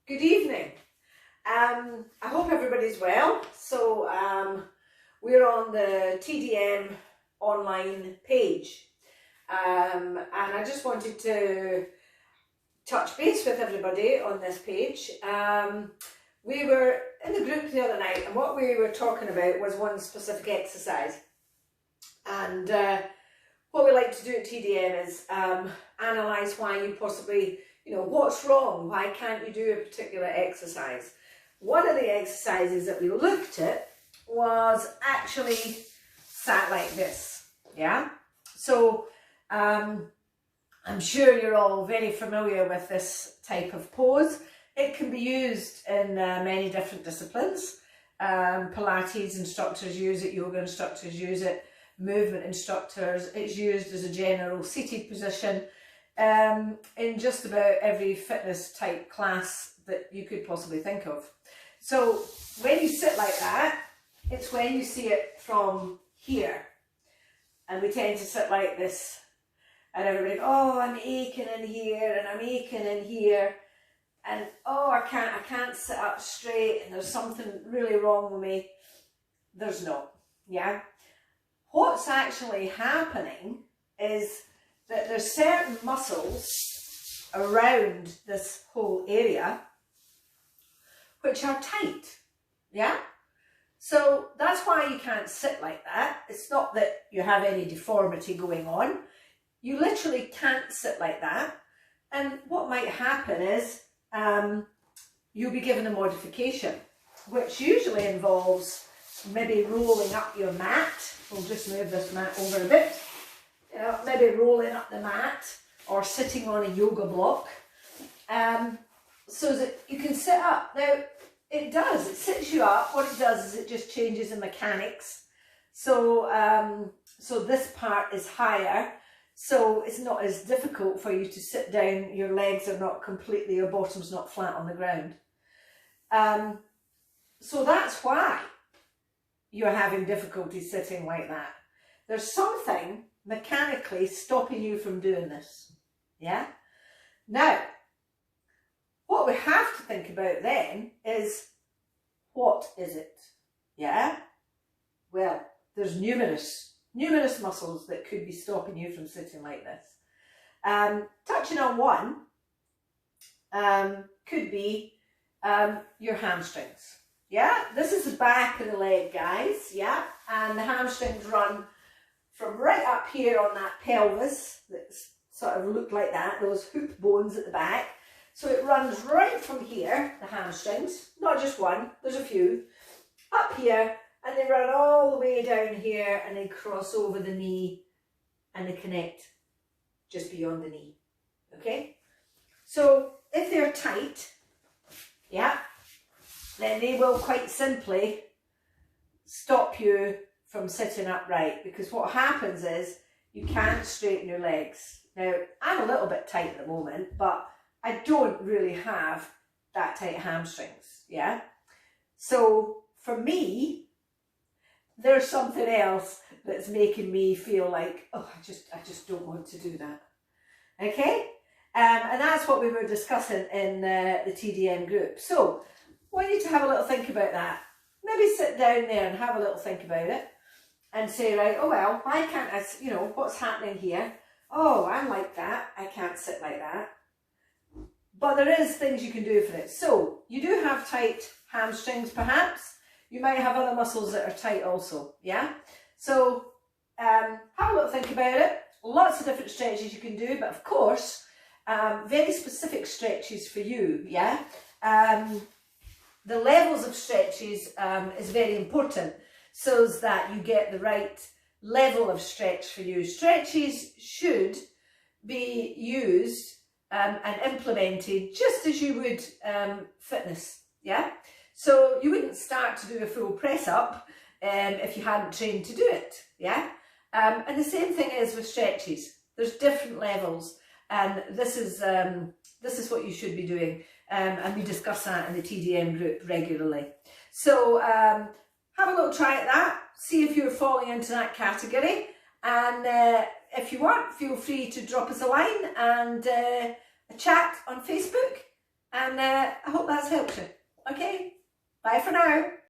Good evening. I hope everybody's well. So we're on the TDM online page, and I just wanted to touch base with everybody on this page. We were in the group the other night, and what we were talking about was one specific exercise. And what we like to do at TDM is analyse why you possibly, what's wrong? Why can't you do a particular exercise? One of the exercises that we looked at was actually sat like this, yeah? So I'm sure you're all very familiar with this type of pose. It can be used in many different disciplines. Pilates instructors use it, yoga instructors use it, movement instructors. It's used as a general seated position in just about every fitness type class that you could possibly think of. So when you sit like that, it's when you see it from here, and we tend to sit like this, and everybody, oh, I'm aching in here, and I'm aching in here, and oh, I can't sit up straight, and there's something really wrong with me. There's not, yeah? What's actually happening is that there's certain muscles around this whole area which are tight, yeah? So that's why you can't sit like that. It's not that you have any deformity going on. You literally can't sit like that. And what might happen is you'll be given a modification, which usually involves maybe rolling up your mat. We'll just move this mat over a bit. Maybe rolling up the mat or sitting on a yoga block, so that you can sit up. Now, it sits you up. What it does is it just changes the mechanics. So, so this part is higher, so it's not as difficult for you to sit down. Your legs are not completely, your bottom's not flat on the ground. So that's why you're having difficulty sitting like that. There's something mechanically stopping you from doing this, yeah? Now, what we have to think about then is, what is it, yeah? Well, there's numerous muscles that could be stopping you from sitting like this. Touching on one could be your hamstrings, yeah? This is the back of the leg, guys, yeah? And the hamstrings run from right up here on that pelvis that sort of look like that, those hook bones at the back. So it runs right from here, the hamstrings, not just one, there's a few, up here, and they run all the way down here, and they cross over the knee, and they connect just beyond the knee, okay? So if they're tight, yeah, then they will quite simply stop you from sitting upright, because what happens is you can't straighten your legs. Now, I'm a little bit tight at the moment, but I don't really have that tight hamstrings, yeah? So for me, there's something else that's making me feel like, oh, I just don't want to do that, okay? And that's what we were discussing in the TDM group. So I want you to have a little think about that. Maybe sit down there and have a little think about it. And say, right, oh well, why can't I, what's happening here? Oh, I'm like that, I can't sit like that. But there is things you can do for it. So, you do have tight hamstrings perhaps. You might have other muscles that are tight also, yeah? So, have a little think about it. Lots of different stretches you can do, but of course, very specific stretches for you, yeah? The levels of stretches is very important, so that you get the right level of stretch for you. Stretches should be used and implemented just as you would fitness, yeah? So you wouldn't start to do a full press up if you hadn't trained to do it, yeah? And the same thing is with stretches. There's different levels, and this is what you should be doing, and we discuss that in the TDM group regularly. So have a little try at that, see if you're falling into that category, and if you want, feel free to drop us a line and a chat on Facebook, and I hope that's helped you. Okay, bye for now.